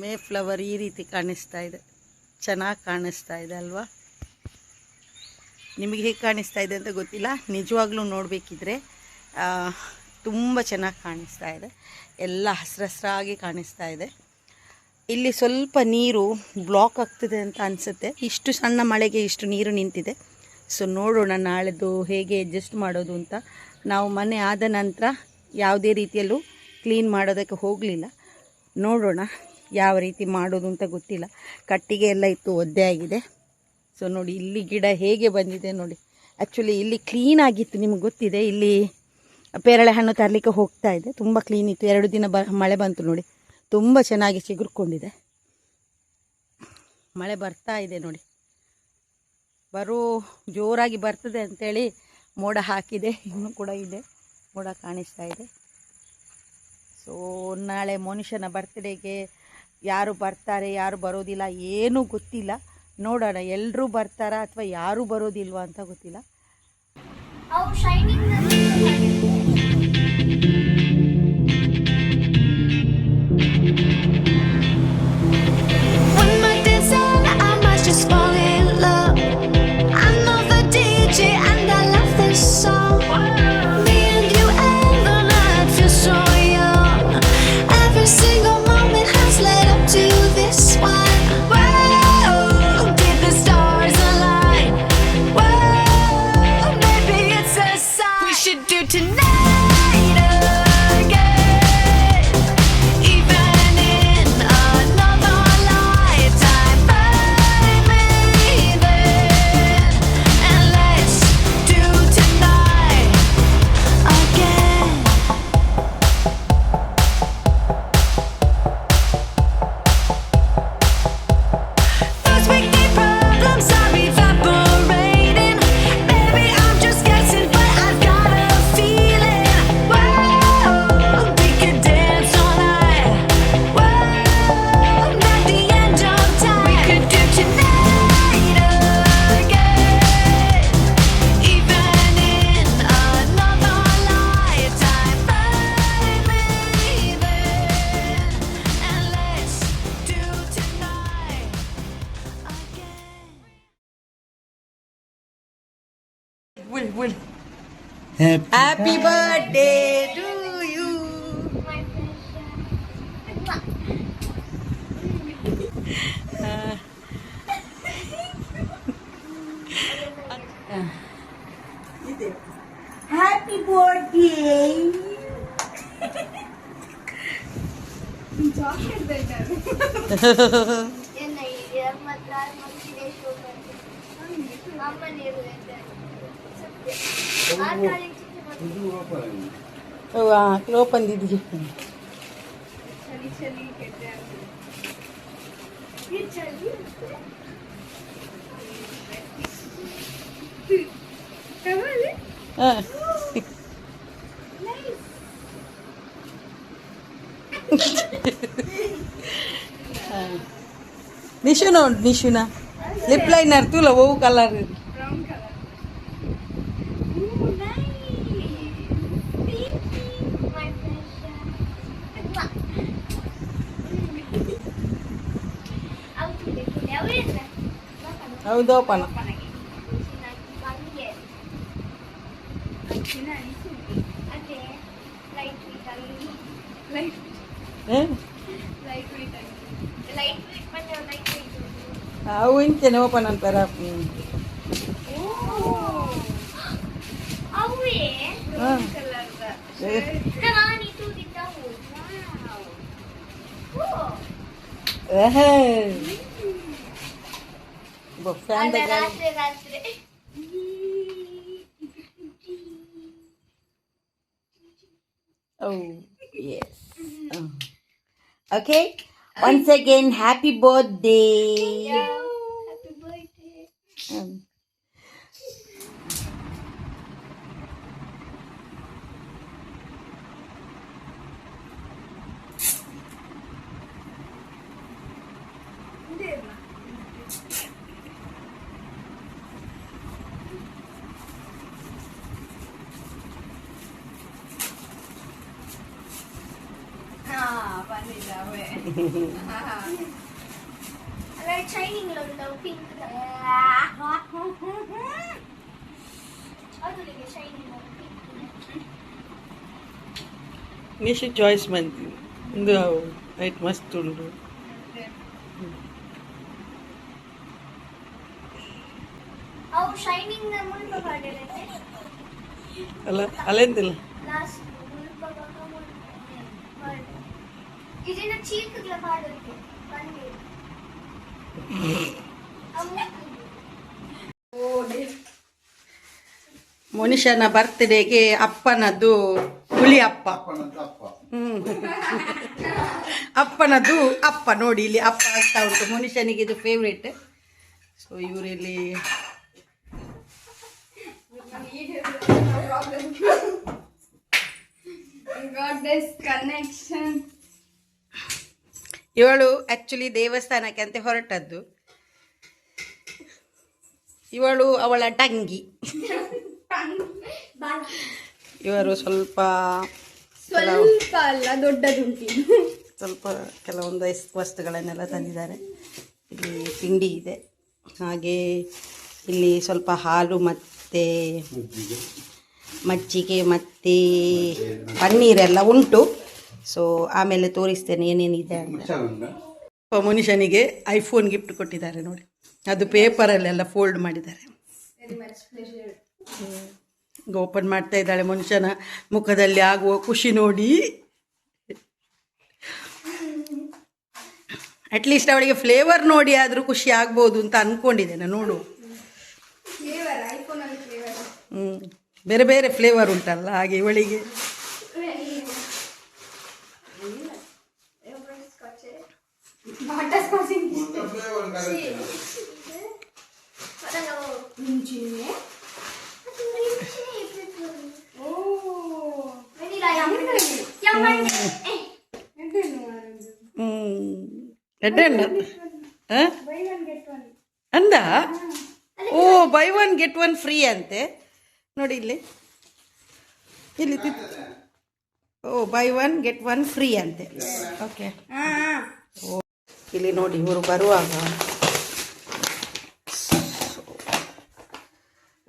May flower ಈ ರೀತಿ ಕಾಣಿಸ್ತಾ ಇದೆ. ಚೆನ್ನಾಗಿ ಕಾಣಿಸ್ತಾ ಇದೆ ಅಲ್ವಾ? ನಿಮಗೆ ಹೇಗೆ ಕಾಣಿಸ್ತಾ ಇದೆ ಅಂತ ಗೊತ್ತಿಲ್ಲ, ನಿಜವಾಗ್ಲೂ ನೋಡಬೇಕಿದ್ರೆ ತುಂಬ ಚೆನ್ನಾಗಿ ಕಾಣಿಸ್ತಾ ಇದೆ. ಎಲ್ಲ ಹಸಿರಾಗಿ ಕಾಣಿಸ್ತಾ ಇದೆ. ಇಲ್ಲಿ ಸ್ವಲ್ಪ ನೀರು ಬ್ಲಾಕ್ ಆಗ್ತಿದೆ ಅಂತ ಅನಿಸುತ್ತೆ. ಇಷ್ಟು ಸಣ್ಣ ಮಳೆಗೆ ಇಷ್ಟು ನೀರು ನಿಂತಿದೆ. ಸೊ ನೋಡೋಣ ನಾಳೆದು ಹೇಗೆ ಅಡ್ಜಸ್ಟ್ ಮಾಡೋದು ಅಂತ. ನಾವು ಮನೆ ಆದ ನಂತರ ಯಾವುದೇ ರೀತಿಯಲ್ಲೂ ಕ್ಲೀನ್ ಮಾಡೋದಕ್ಕೆ ಹೋಗಲಿಲ್ಲ. ನೋಡೋಣ ಯಾವ ರೀತಿ ಮಾಡೋದು ಅಂತ ಗೊತ್ತಿಲ್ಲ. ಕಟ್ಟಿಗೆ ಎಲ್ಲ ಇತ್ತು, ಒದ್ದೆ ಆಗಿದೆ. ಸೊ ನೋಡಿ ಇಲ್ಲಿ ಗಿಡ ಹೇಗೆ ಬಂದಿದೆ ನೋಡಿ. ಆ್ಯಕ್ಚುಲಿ ಇಲ್ಲಿ ಕ್ಲೀನ್ ಆಗಿತ್ತು, ನಿಮಗೆ ಗೊತ್ತಿದೆ. ಇಲ್ಲಿ ಪೇರಳೆ ಹಣ್ಣು ತರಲಿಕ್ಕೆ ಹೋಗ್ತಾ ಇದೆ, ತುಂಬ ಕ್ಲೀನ್ ಇತ್ತು. 2 ದಿನ ಮಳೆ ಬಂತು ನೋಡಿ, ತುಂಬ ಚೆನ್ನಾಗಿ ಚಿಗುರ್ಕೊಂಡಿದೆ. ಮಳೆ ಬರ್ತಾ ಇದೆ ನೋಡಿ, ಜೋರಾಗಿ ಬರ್ತದೆ ಅಂಥೇಳಿ ಮೋಡ ಹಾಕಿದೆ. ಇನ್ನೂ ಕೂಡ ಇದೆ, ಮೋಡ ಕಾಣಿಸ್ತಾ ಇದೆ. ಸೊ ನಾಳೆ ಮನುಷ್ಯನ ಬರ್ತ್ಡೇಗೆ ಯಾರು ಬರ್ತಾರೆ ಯಾರು ಬರೋದಿಲ್ಲ ಏನೂ ಗೊತ್ತಿಲ್ಲ. ನೋಡೋಣ ಎಲ್ಲರೂ ಬರ್ತಾರಾ ಅಥವಾ ಯಾರೂ ಬರೋದಿಲ್ವಾ ಅಂತ ಗೊತ್ತಿಲ್ಲ. Happy birthday to you. Happy birthday. Open ದೀದಿ निशु नोड निशुना लिप लाइनर तुला वो कलर ಹೌದು ಪಣ ಅವು ಇಂಚೆನೆ ಓಪನ್ ಅಂತಾರ. Oh yes. Okay. Once again, happy birthday. Happy birthday. Light shining ಉಂಟು ಪಿಂಕ್ ಅದು ಶೈನಿಂಗ್ ನೀಶು ಚಾಯ್ಸ್ ಮಾಡ್ತೀನಿ ಒಂದು ಲೈಟ್ ಮಸ್ತ್ ಉಂಟು. ಅವು ಶೈನಿಂಗ್ ಮುಲ್ಪ ಮಾಡಿರತ್ತೆ ಅಲ್ಲ ಅಲ್ಲೆಂತಿಲ್ಲ ಲಾಸ್ಟ್ ಮುಲ್ಪ ಮಾಡಿ ಇದನ್ನ ಚೀಕ್ಗಳ ಮಾಡೋಕೆ ಬಂದಿ ಮನುಷ್ಯನ ಬರ್ತ್ಡೇಗೆ ಅಪ್ಪನದ್ದು ಹುಳಿ ಅಪ್ಪ. ಅಪ್ಪನದ್ದು ಅಪ್ಪ ನೋಡಿ ಇಲ್ಲಿ ಅಪ್ಪ ಆಗ್ತಾ ಉಂಟು. ಮನುಷ್ಯನಿಗೆ ಇದು ಫೇವ್ರೇಟ್. ಸೊ ಇವರಲ್ಲಿ ಇವಳು ಆಕ್ಚುಲಿ ದೇವಸ್ಥಾನಕ್ಕೆ ಅಂತ ಹೊರಟದ್ದು. ಇವಳು ಅವಳ ತಂಗಿ. ಇವರು ಸ್ವಲ್ಪ ಅಲ್ಲ ದೊಡ್ಡದುಂಟು. ಸ್ವಲ್ಪ ಕೆಲವೊಂದು ವಸ್ತುಗಳನ್ನೆಲ್ಲ ತಂದಿದ್ದಾರೆ. ಇಲ್ಲಿ ತಿಂಡಿ ಇದೆ, ಹಾಗೆ ಇಲ್ಲಿ ಸ್ವಲ್ಪ ಹಾಲು ಮತ್ತು ಮಜ್ಜಿಗೆ ಮತ್ತು ಪನ್ನೀರೆಲ್ಲ ಉಂಟು. ಸೊ ಆಮೇಲೆ ತೋರಿಸ್ತೇನೆ ಏನೇನಿದೆ ಅಂತ. ಮನುಷ್ಯನಿಗೆ ಐಫೋನ್ ಗಿಫ್ಟ್ ಕೊಟ್ಟಿದ್ದಾರೆ ನೋಡಿ, ಅದು ಪೇಪರಲ್ಲೆಲ್ಲ ಫೋಲ್ಡ್ ಮಾಡಿದ್ದಾರೆ. ಈಗ ಓಪನ್ ಮಾಡ್ತಾ ಇದ್ದಾಳೆ. ಮನುಷ್ಯನ ಮುಖದಲ್ಲಿ ಆಗುವ ಖುಷಿ ನೋಡಿ. ಅಟ್ಲೀಸ್ಟ್ ಅವಳಿಗೆ ಫ್ಲೇವರ್ ನೋಡಿ ಆದರೂ ಖುಷಿ ಆಗ್ಬೋದು ಅಂತ ಅಂದ್ಕೊಂಡಿದ್ದೇನೆ. ನೋಡು, ಬೇರೆ ಬೇರೆ ಫ್ಲೇವರ್ ಉಂಟಲ್ಲ, ಹಾಗೆ ಇವಳಿಗೆ ಅಂದ. Oh, buy one get one free ಅಂತೆ ನೋಡಿ ಇಲ್ಲಿ. ಇಲ್ಲಿ oh, buy one get one free ಅಂತೆ. ಓಕೆ, ಇಲ್ಲಿ ನೋಡಿ ಇವರು ಬರುವಾಗ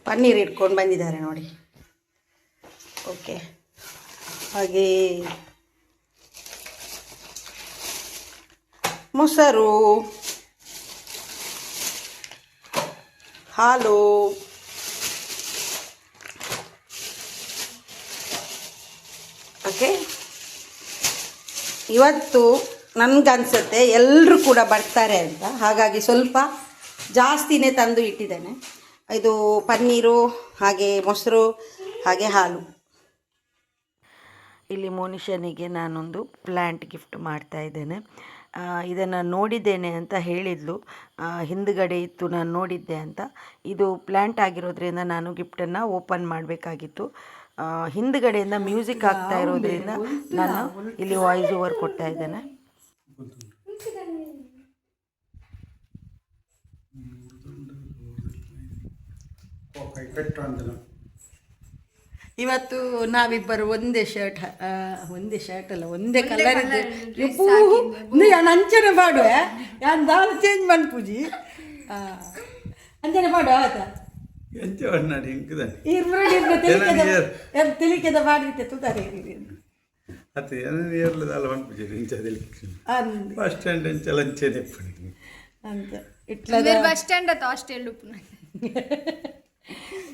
ಪನ್ನೀರ್ ಇಟ್ಕೊಂಡು ಬಂದಿದ್ದಾರೆ ನೋಡಿ. ಓಕೆ, ಹಾಗೆ ಮೊಸರು, ಹಾಲು, ಓಕೆ. ಇವತ್ತು ನನಗನ್ಸುತ್ತೆ ಎಲ್ಲರೂ ಕೂಡ ಬರ್ತಾರೆ ಅಂತ, ಹಾಗಾಗಿ ಸ್ವಲ್ಪ ಜಾಸ್ತಿನೇ ತಂದು ಇಟ್ಟಿದ್ದೇನೆ. ಇದು ಪನ್ನೀರು, ಹಾಗೆ ಮೊಸರು, ಹಾಗೆ ಹಾಲು. ಇಲ್ಲಿ ಮನುಷ್ಯನಿಗೆ ನಾನೊಂದು ಪ್ಲ್ಯಾಂಟ್ ಗಿಫ್ಟ್ ಮಾಡ್ತಾ ಇದ್ದೇನೆ. ಇದನ್ನು ನೋಡಿದ್ದೇನೆ ಅಂತ ಹೇಳಿದ್ಲು, ಹಿಂದುಗಡೆ ಇತ್ತು, ನಾನು ನೋಡಿದ್ದೆ ಅಂತ. ಇದು ಪ್ಲ್ಯಾಂಟ್ ಆಗಿರೋದ್ರಿಂದ ನಾನು ಗಿಫ್ಟನ್ನು ಓಪನ್ ಮಾಡಬೇಕಾಗಿತ್ತು. ಹಿಂದುಗಡೆಯಿಂದ ಮ್ಯೂಸಿಕ್ ಆಗ್ತಾ ಇರೋದ್ರಿಂದ ನಾನು ಇಲ್ಲಿ ವಾಯ್ಸ್ ಓವರ್ ಕೊಡ್ತಾ ಇದ್ದೇನೆ. ಇವತ್ತು ನಾವಿಬ್ಬರು ಒಂದೇ ಶರ್ಟ್ ಅಲ್ಲ, ಒಂದೇ ಕಲರ್ ಇದೆ. ಅಂಚನೆ ಮಾಡುವ ದಾಲ್ ಚೇಂಜ್ ಮಾಡಿ ಪೂಜಿ ಅಂಚನೆ ಮಾಡುವ ಆಯ್ತಾ. ತಿಳಿಕೆದ ಮಾಡಿದ್ದೆ ತುತಾರೆ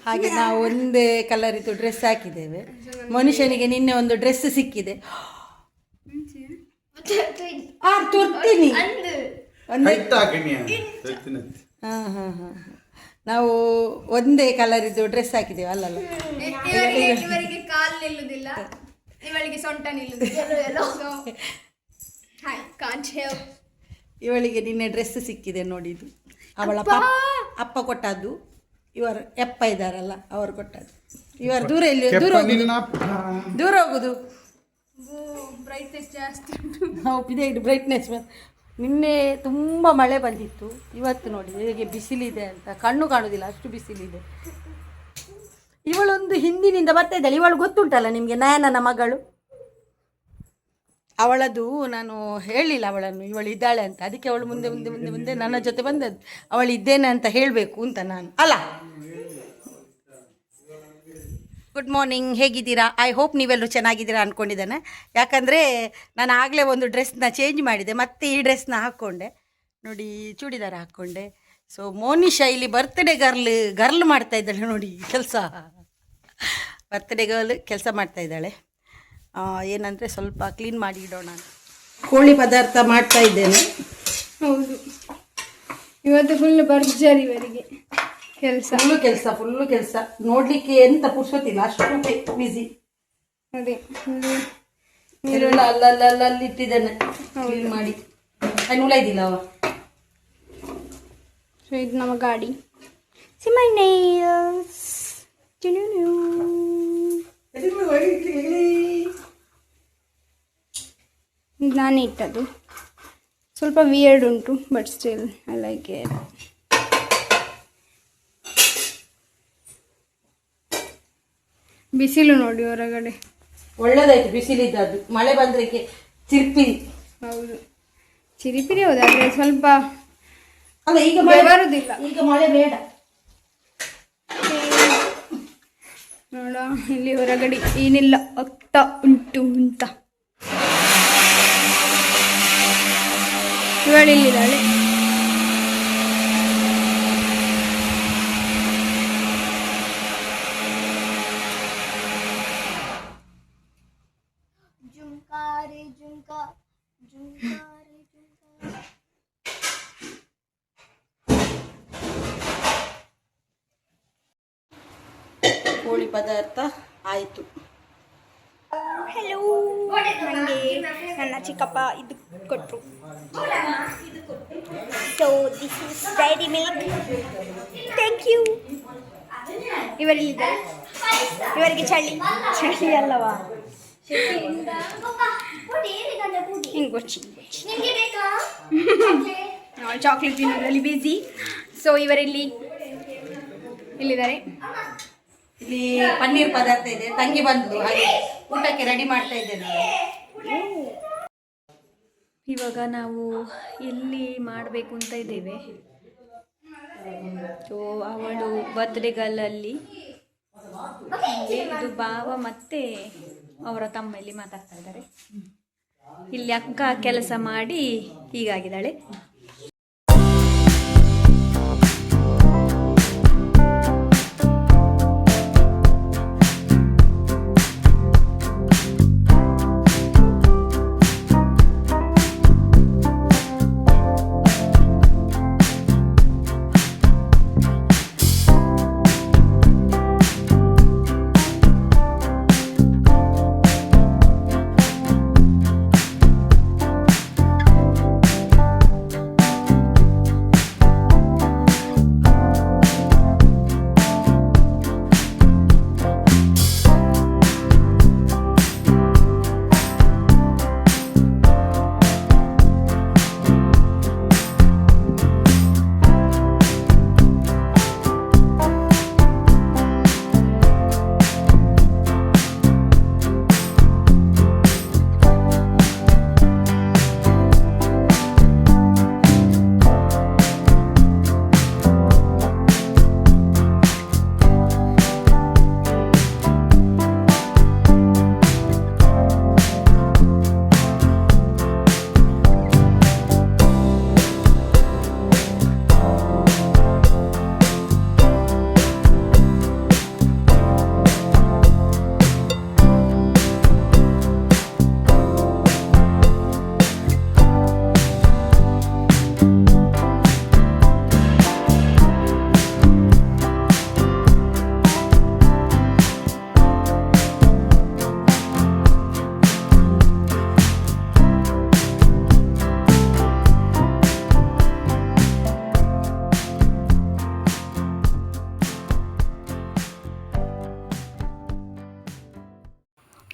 ಹಾಗೆ ನಾವು ಒಂದೇ ಕಲರ್ ಇತ್ತು ಡ್ರೆಸ್ ಹಾಕಿದ್ದೇವೆ. ಮನುಷ್ಯನಿಗೆ ನಿನ್ನೆ ಒಂದು ಡ್ರೆಸ್ ಸಿಕ್ಕಿದೆ. ತೋರ್ತೀನಿ. ನಾವು ಒಂದೇ ಕಲರ್ ಇದ್ದು ಡ್ರೆಸ್ ಹಾಕಿದ್ದೇವೆ. ಅಲ್ಲಲ್ಲ, ಇವರಿಗೆ ಕಾಲು ನಿಲ್ಲುದಿಲ್ಲ, ಇವಳಿಗೆ ಸೊಂಟ ನಿಲ್ಲುದಿಲ್ಲ. ಇವಳಿಗೆ ನಿನ್ನೆ ಡ್ರೆಸ್ ಸಿಕ್ಕಿದೆ ನೋಡಿದ್ದು. ಅವಳ ಅಪ್ಪ ಕೊಟ್ಟದ್ದು, ಇವರು ಎಪ್ಪ ಇದ್ದಾರಲ್ಲ ಅವರು ಕೊಟ್ಟದ್ದು. ಇವರು ದೂರ ಎಲ್ಲಿ ದೂರ ಹೋಗುದು. ಬ್ರೈಟ್ನೆಸ್ ಜಾಸ್ತಿ ಇದೆ, ಇದು ಬ್ರೈಟ್ನೆಸ್. ನಿನ್ನೆ ತುಂಬ ಮಳೆ ಬಂದಿತ್ತು, ಇವತ್ತು ನೋಡಿ ಹೇಗೆ ಬಿಸಿಲಿದೆ ಅಂತ ಕಣ್ಣು ಕಾಣುವುದಿಲ್ಲ, ಅಷ್ಟು ಬಿಸಿಲಿದೆ. ಇವಳೊಂದು ಹಿಂದಿನಿಂದ ಬರ್ತಾ ಇದ್ದಾಳೆ. ಇವಳು ಗೊತ್ತುಂಟಲ್ಲ ನಿಮಗೆ, ನಯನನ ಮಗಳು. ಅವಳದು ನಾನು ಹೇಳಿಲ್ಲ ಅವಳನ್ನು ಇವಳು ಇದ್ದಾಳೆ ಅಂತ, ಅದಕ್ಕೆ ಅವಳು ಮುಂದೆ ಮುಂದೆ ಮುಂದೆ ಮುಂದೆ ನನ್ನ ಜೊತೆ ಬಂದದ್ದು. ಅವಳು ಇದ್ದೇನೆ ಅಂತ ಹೇಳಬೇಕು ಅಂತ ನಾನು ಅಲ್ಲ. ಗುಡ್ ಮಾರ್ನಿಂಗ್, ಹೇಗಿದ್ದೀರಾ? ಐ ಹೋಪ್ ನೀವೆಲ್ಲರೂ ಚೆನ್ನಾಗಿದ್ದೀರಾ ಅಂದ್ಕೊಂಡಿದ್ದಾನೆ. ಯಾಕಂದರೆ ನಾನು ಆಗಲೇ ಒಂದು ಡ್ರೆಸ್ನ ಚೇಂಜ್ ಮಾಡಿದೆ, ಮತ್ತೆ ಈ ಡ್ರೆಸ್ನ ಹಾಕ್ಕೊಂಡೆ ನೋಡಿ, ಚೂಡಿದಾರ ಹಾಕ್ಕೊಂಡೆ. ಸೊ ಮೋನಿಶಾ ಇಲ್ಲಿ ಬರ್ತ್ಡೇ ಗರ್ಲ್ ಮಾಡ್ತಾ ಇದ್ದಾಳೆ ನೋಡಿ ಕೆಲಸ. ಬರ್ತ್ಡೇ ಗರ್ಲ್ ಕೆಲಸ ಮಾಡ್ತಾ ಇದ್ದಾಳೆ. ಏನಂದರೆ ಸ್ವಲ್ಪ ಕ್ಲೀನ್ ಮಾಡಿ ಇಡೋಣ. ಕೋಳಿ ಪದಾರ್ಥ ಮಾಡ್ತಾ ಇದ್ದೇನೆ. ಹೌದು, ಇವತ್ತು ಫುಲ್ ಭರ್ಜರಿ ಇವರಿಗೆ ಫುಲ್ಲು ಕೆಲಸ ನೋಡಲಿಕ್ಕೆ ಎಂತ ಪುರ್ಸೊತ್ತಿಲ್ಲ, ಅಷ್ಟು ಬಿಸಿ. ಅದೇ ಎಲ್ಲ ಅಲ್ಲಿ ಇಟ್ಟಿದ್ದೇನೆ ಕ್ಲೀನ್ ಮಾಡಿ. ನೂಲ ಇದ್ದಿಲ್ಲ ಅವ. ಸೊ ಇದು ನಮ್ಮ ಗಾಡಿ. ಸಿಮೈ ನೈಲ್ಸ್ ನಾನೇ ಇಟ್ಟದ್ದು. ಸ್ವಲ್ಪ ವಿಯರ್ಡ್ ಉಂಟು, but still I like it. ಬಿಸಿಲು ನೋಡಿ ಹೊರಗಡೆ. ಒಳ್ಳೆದಾಯ್ತು ಬಿಸಿಲಿದ್ದದ್ದು, ಮಳೆ ಬಂದ್ರೆ ಚಿರ್ಪಿರಿ. ಹೌದು, ಚಿರಿಪಿರಿ ಹೌದು, ಆದರೆ ಸ್ವಲ್ಪ ಅಲ್ಲ ಈಗ ಮಳೆ ಬರುದಿಲ್ಲ. ಈಗ ಮಳೆ ಬೇಡ ನೋಡ, ಇಲ್ಲಿ ಹೊರಗಡೆ ಏನಿಲ್ಲ ಆಗ್ತಾ ಉಂಟು ಅಂತ. ಇವಳಿಲ್ಲಿದ್ದಾಳೆ. ಜುಂಕಾರೆ ಜುಂಕಾ ಜುಂಕಾರೆ ಜುಂಕಾ. ಕೋಳಿ ಪದಾರ್ಥ ಆಯಿತು. ಹಲೋ, ನನಗೆ ನನ್ನ ಚಿಕ್ಕಪ್ಪ ಇದು ಕೊಟ್ಟರು. So this is Dairy Milk. Thank you. ಇವರಿಲ್ಲಿದ್ದಾರೆ. ಇವರಿಗೆ ಚಳಿ ಅಲ್ಲವಾ? ಚಾಕ್ಲೇಟ್ ತಿನ್ನೋದ್ರಲ್ಲಿ ಬಿಸಿ. ಸೊ ಇವರಿಲ್ಲಿ ಇಲ್ಲಿದ್ದಾರೆ. ಇಲ್ಲಿ ಪನ್ನೀರ್ ಪದಾರ್ಥ ಇದೆ, ತಂಗಿ ಬಂದು ಹಾಗೆ ಊಟಕ್ಕೆ ರೆಡಿ ಮಾಡ್ತಾ ಇದ್ದೇನೆ. ಇವಾಗ ನಾವು ಎಲ್ಲಿ ಮಾಡಬೇಕು ಅಂತ ಇದ್ದೇವೆ. ಸೊ ಅವಳು ಬರ್ತ್ಡೇ ಗರ್ಲಲ್ಲಿ ಇದು ಭಾವ ಮತ್ತು ಅವರ ತಮ್ಮ ಇಲ್ಲಿ ಮಾತಾಡ್ತಾ ಇದ್ದಾರೆ. ಇಲ್ಲಿ ಅಕ್ಕ ಕೆಲಸ ಮಾಡಿ ಹೀಗಾಗಿದ್ದಾಳೆ.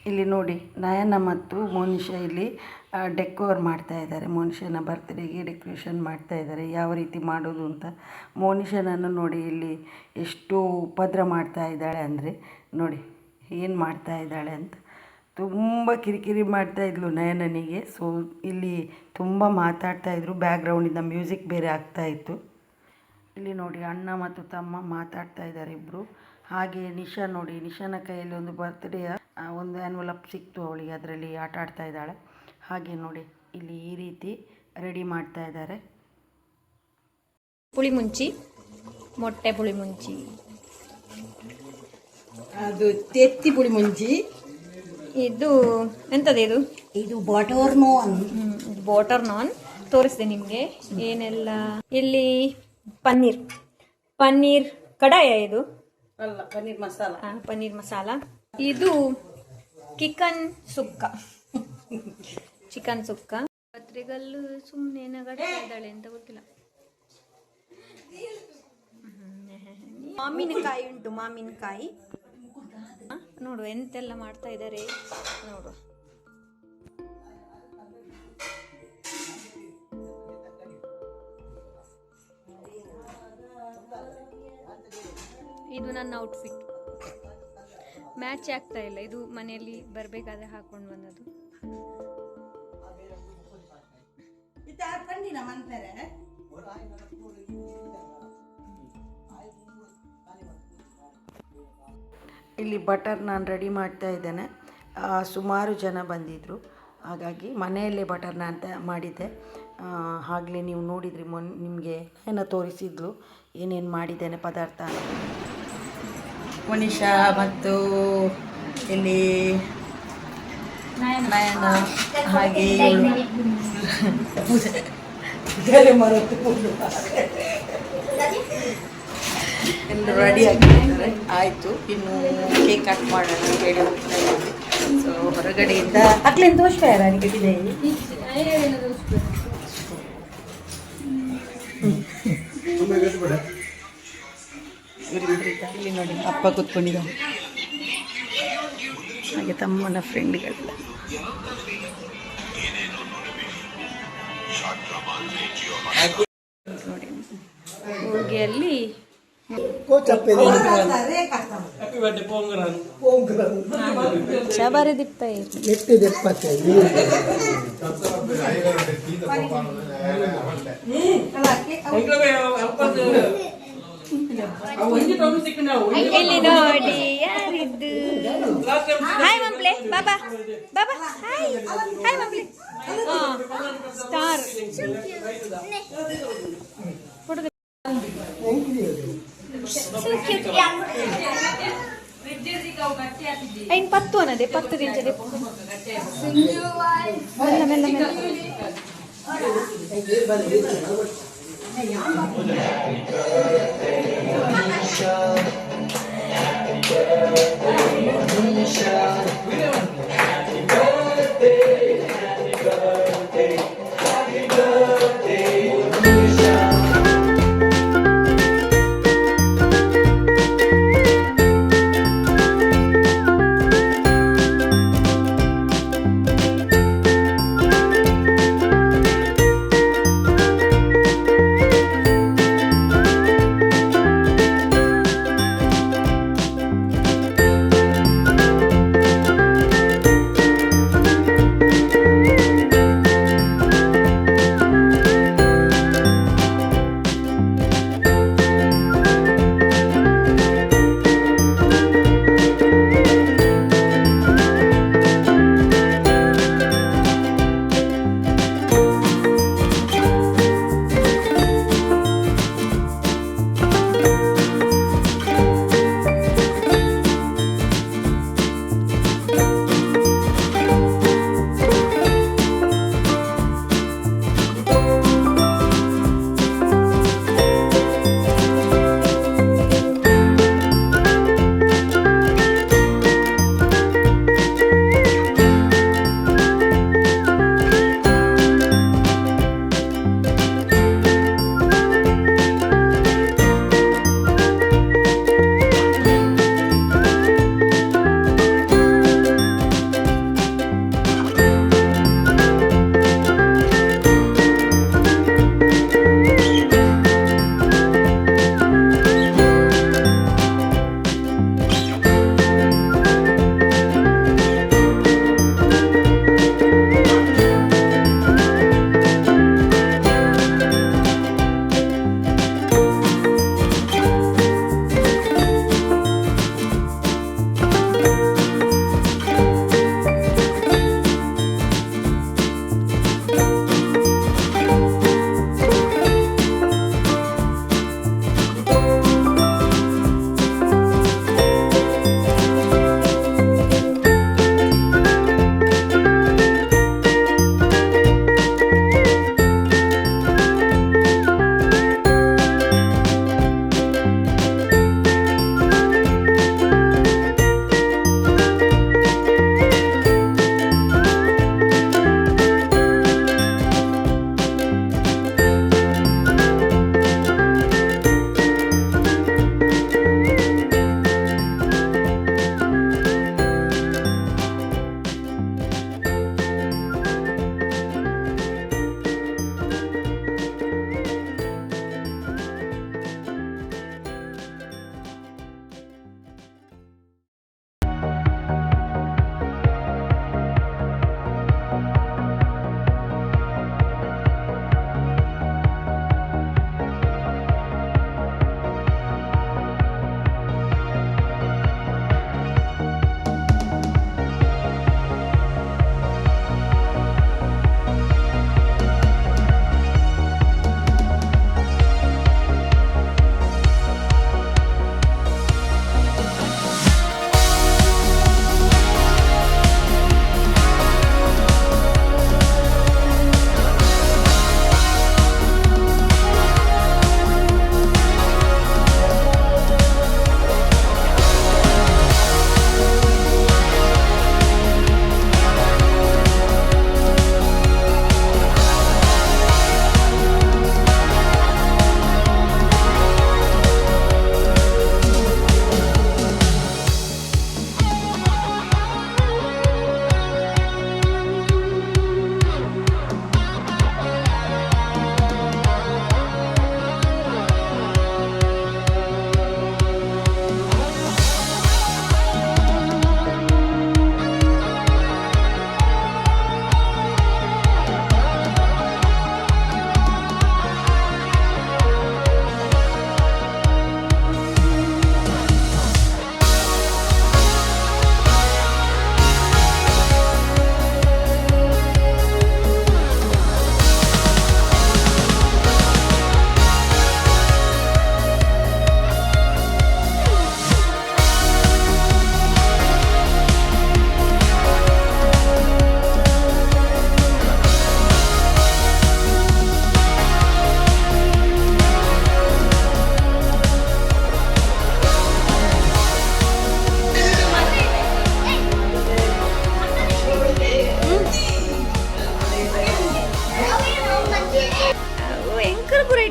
ಇಲ್ಲಿ ನೋಡಿ, ನಯನ ಮತ್ತು ಮೋನಿಶಾ ಇಲ್ಲಿ ಡೆಕೋರ್ ಮಾಡ್ತಾ ಇದ್ದಾರೆ. ಮೋನಿಶಾನ ಬರ್ತ್ಡೇಗೆ ಡೆಕೋರೇಷನ್ ಮಾಡ್ತಾ ಇದ್ದಾರೆ. ಯಾವ ರೀತಿ ಮಾಡೋದು ಅಂತ. ಮೋನಿಶಾನನ್ನು ನೋಡಿ ಇಲ್ಲಿ ಎಷ್ಟು ಉಪದ್ರ ಮಾಡ್ತಾ ಇದ್ದಾಳೆ ಅಂದರೆ ನೋಡಿ ಏನು ಮಾಡ್ತಾ ಇದ್ದಾಳೆ ಅಂತ. ತುಂಬ ಕಿರಿಕಿರಿ ಮಾಡ್ತಾಯಿದ್ಲು ನಯನನಿಗೆ. ಸೊ ಇಲ್ಲಿ ತುಂಬ ಮಾತಾಡ್ತಾಯಿದ್ರು, ಬ್ಯಾಕ್ಗ್ರೌಂಡಿಂದ ಮ್ಯೂಸಿಕ್ ಬೇರೆ ಆಗ್ತಾಯಿತ್ತು. ಇಲ್ಲಿ ನೋಡಿ ಅಣ್ಣ ಮತ್ತು ತಮ್ಮ ಮಾತಾಡ್ತಾ ಇದ್ದಾರೆ ಇಬ್ಬರು. ಹಾಗೆ ನಿಶಾ ನೋಡಿ, ನಿಶಾನ ಕೈಯಲ್ಲಿ ಒಂದು ಬರ್ತ್ಡೇಯ ಒಂದು ಆ್ಯನ್ವಲಪ್ ಸಿಕ್ತು ಅವಳಿಗೆ, ಅದರಲ್ಲಿ ಆಟ ಆಡ್ತಾ ಇದ್ದಾಳೆ. ಹಾಗೆ ನೋಡಿ ಇಲ್ಲಿ ಈ ರೀತಿ ರೆಡಿ ಮಾಡ್ತಾ ಇದ್ದಾರೆ. ಪುಳಿ ಮುಂಚಿ, ಮೊಟ್ಟೆ ಪುಳಿ ಮುಂಚಿ, ಅದು ತೆತ್ತಿ ಪುಳಿ ಮುಂಚಿ. ಇದು ಎಂಥದ್ದು ಇದು? ಇದು ಬಟರ್ ನಾನ್. ಬಟರ್ ನಾನ್ ತೋರಿಸಿದೆ ನಿಮಗೆ ಏನೆಲ್ಲ. ಇಲ್ಲಿ ಪನ್ನೀರ್ ಕಡಾಯ, ಇದು ಅಲ್ಲ ಪನ್ನೀರ್ ಮಸಾಲ. ಪನ್ನೀರ್ ಮಸಾಲ. ಇದು ಚಿಕನ್ ಸುಕ್ಕ. ಪತ್ರಿಗಲ್ಲು ಸುಮ್ಮನೆ ನಗಾಡ್ತಾ ಇದ್ದಾಳೆ ಅಂತ ಗೊತ್ತಿಲ್ಲ. ಮಾವಿನಕಾಯಿ ಉಂಟು, ಮಾವಿನಕಾಯಿ ನೋಡು ಎಂತೆಲ್ಲ ಮಾಡ್ತಾ ಇದ್ದಾರೆ ನೋಡು. ಇದು ನನ್ನ ಔಟ್ಫಿಟ್, ಮ್ಯಾಚ್ ಆಗ್ತಾ ಇಲ್ಲ. ಇದು ಮನೆಯಲ್ಲಿ ಬರಬೇಕಾದ್ರೆ ಹಾಕೊಂಡು ಬಂದದ್ದು. ಇಲ್ಲಿ ಬಟರ್ ನಾನು ರೆಡಿ ಮಾಡ್ತಾ ಇದ್ದೇನೆ. ಸುಮಾರು ಜನ ಬಂದಿದ್ದರು, ಹಾಗಾಗಿ ಮನೆಯಲ್ಲೇ ಬಟರ್ ನಾನ್ ಮಾಡಿದ್ದೆ. ಆಗಲೇ ನೀವು ನೋಡಿದ್ರಿ, ನಿಮಗೆ ಏನೋ ತೋರಿಸಿದ್ಲು ಏನೇನು ಮಾಡಿದ್ದೇನೆ ಪದಾರ್ಥ. ಮನಿಷಾ ಮತ್ತು ಇಲ್ಲಿ ನಯನ, ಹಾಗೆ ಎಲ್ಲರೂ ರೆಡಿ ಆಗಿದ್ದಾರೆ. ಆಯಿತು, ಇನ್ನು ಕೇಕ್ ಕಟ್ ಮಾಡೋಣ ಅಂತ ಹೇಳಿ ಹೋಗ್ತಾ ಇದ್ದೀವಿ. ಸೊ ಹೊರಗಡೆಯಿಂದ ಅಕ್ಲೇನು ದೋಷ ಅಡಿಗೆ ಇಲ್ಲಿ ನೋಡಿ ಅಪ್ಪ ಕೂತ್ಕೊಂಡಿದ್ದಾರೆ, ಹಾಗೆ ತಮ್ಮನ ಫ್ರೆಂಡ್ಗಳೆಲ್ಲ. ನೋಡಿ ಹೋಗಿಯಲ್ಲಿ ಬರೆದಿಪ್ಪ ಇಲ್ಲಿ ನೋಡಿ ಯಾರಿದ್ದು. ಹಾಯ್ ಮಂಪ್ಲೆ, ಬಾಬಾ ಬಾಬಾ, ಹಾಯ್ ಹಾಯ್ ಮಂಪ್ಲೆ. ಸ್ಟಾರ್ ಐನ್ ಪತ್ತು ಅನ್ನದೆ, 10 ದಿಂಚದೆ ಮೆಲ್ಲ ಮೆಲ್ಲ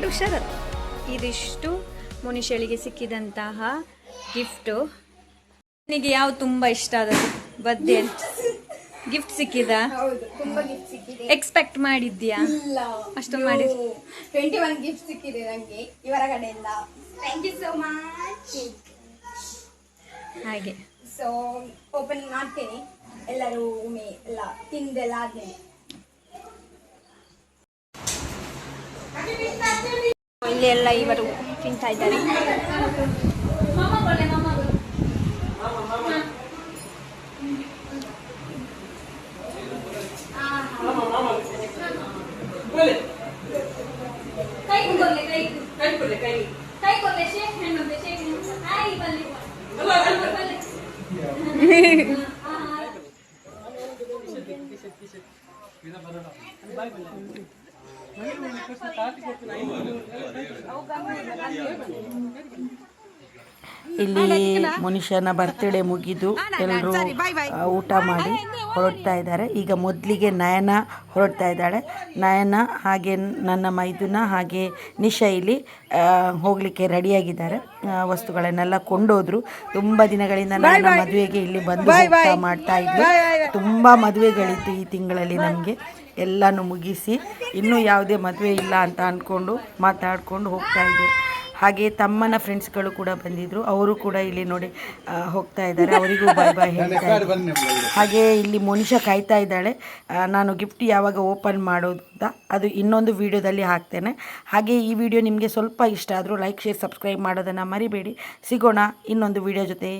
ಹುಷಾರು. ಇದಿಷ್ಟು ಮುನಿಶಳಿಗೆ ಸಿಕ್ಕಿದಂತಹ ಗಿಫ್ಟು. ನಿನಗೆ ಯಾವ ತುಂಬ ಇಷ್ಟ ಆದದ್ದು ಬರ್ತ್ಡೇ ಗಿಫ್ಟ್ ಸಿಕ್ಕಿದ? ತುಂಬಾ ಗಿಫ್ಟ್ ಸಿಕ್ಕಿದೆ. ಎಕ್ಸ್ಪೆಕ್ಟ್ ಮಾಡಿದ್ಯಾ? ಅಷ್ಟೊಂದು ಮಾಡಿ 21 ಗಿಫ್ಟ್ ಸಿಕ್ಕಿದೆ ನಂಗೆ ಇವರ ಕಡೆಯಿಂದ. Thank you so much. ಹಾಗೆ ಸೊ ಓಪನ್ ಮಾಡ್ತೇನೆ, ಎಲ್ಲರೂ ಒಮ್ಮೆ ಎಲ್ಲ ತಿಂದೆಲ್ಲ ಆದ್ಮೇಲೆ. ಇಲ್ಲಿ ಎಲ್ಲ ಇವರು ತಿಂತಾ ಇದ್ದಾರೆ. ಇಲ್ಲಿ ಮನುಷ್ಯನ ಬರ್ತ್ಡೇ ಮುಗಿದು ಎಲ್ಲರೂ ಊಟ ಮಾಡಿ ಹೊರಡ್ತಾ ಇದ್ದಾರೆ. ಈಗ ಮೊದಲಿಗೆ ನಯನ ಹೊರಡ್ತಾ ಇದ್ದಾಳೆ. ನಯನ ಹಾಗೆ ನನ್ನ ಮೈದುನ ಹಾಗೆ ನಿಶಾ ಇಲ್ಲಿ ಹೋಗಲಿಕ್ಕೆ ರೆಡಿಯಾಗಿದ್ದಾರೆ. ವಸ್ತುಗಳನ್ನೆಲ್ಲ ಕೊಂಡೋದ್ರು. ತುಂಬ ದಿನಗಳಿಂದ ನನ್ನ ಮದುವೆಗೆ ಇಲ್ಲಿ ಬಂದು ಹೋಗ್ತಾ ಮಾಡ್ತಾ ಇದ್ದರು. ತುಂಬ ಮದುವೆಗಳಿತ್ತು ಈ ತಿಂಗಳಲ್ಲಿ ನಮಗೆ. ಎಲ್ಲನೂ ಮುಗಿಸಿ ಇನ್ನೂ ಯಾವುದೇ ಮದುವೆ ಇಲ್ಲ ಅಂತ ಅಂದ್ಕೊಂಡು ಮಾತಾಡಿಕೊಂಡು ಹೋಗ್ತಾ ಇದ್ದೆ. ಹಾಗೆ ತಮ್ಮನ ಫ್ರೆಂಡ್ಸ್ಗಳು ಕೂಡ ಬಂದಿದ್ದರು. ಅವರು ಕೂಡ ಇಲ್ಲಿ ನೋಡಿ ಹೋಗ್ತಾ ಇದ್ದಾರೆ. ಅವರಿಗೂ ಬಾಯ್ ಬಾಯ್ ಹೇಳ್ತಾ ಇದ್ದಾರೆ. ಹಾಗೆ ಇಲ್ಲಿ ಮನುಷ್ಯ ಕಾಯ್ತಾ ಇದ್ದಾಳೆ. ನಾನು ಗಿಫ್ಟ್ ಯಾವಾಗ ಓಪನ್ ಮಾಡೋದು ಅಂತ ಅದು ಇನ್ನೊಂದು ವಿಡಿಯೋದಲ್ಲಿ ಹಾಕ್ತೇನೆ. ಹಾಗೆ ಈ ವಿಡಿಯೋ ನಿಮಗೆ ಸ್ವಲ್ಪ ಇಷ್ಟ ಆದರೂ ಲೈಕ್, ಶೇರ್, ಸಬ್ಸ್ಕ್ರೈಬ್ ಮಾಡೋದನ್ನು ಮರಿಬೇಡಿ. ಸಿಗೋಣ ಇನ್ನೊಂದು ವಿಡಿಯೋ ಜೊತೆ.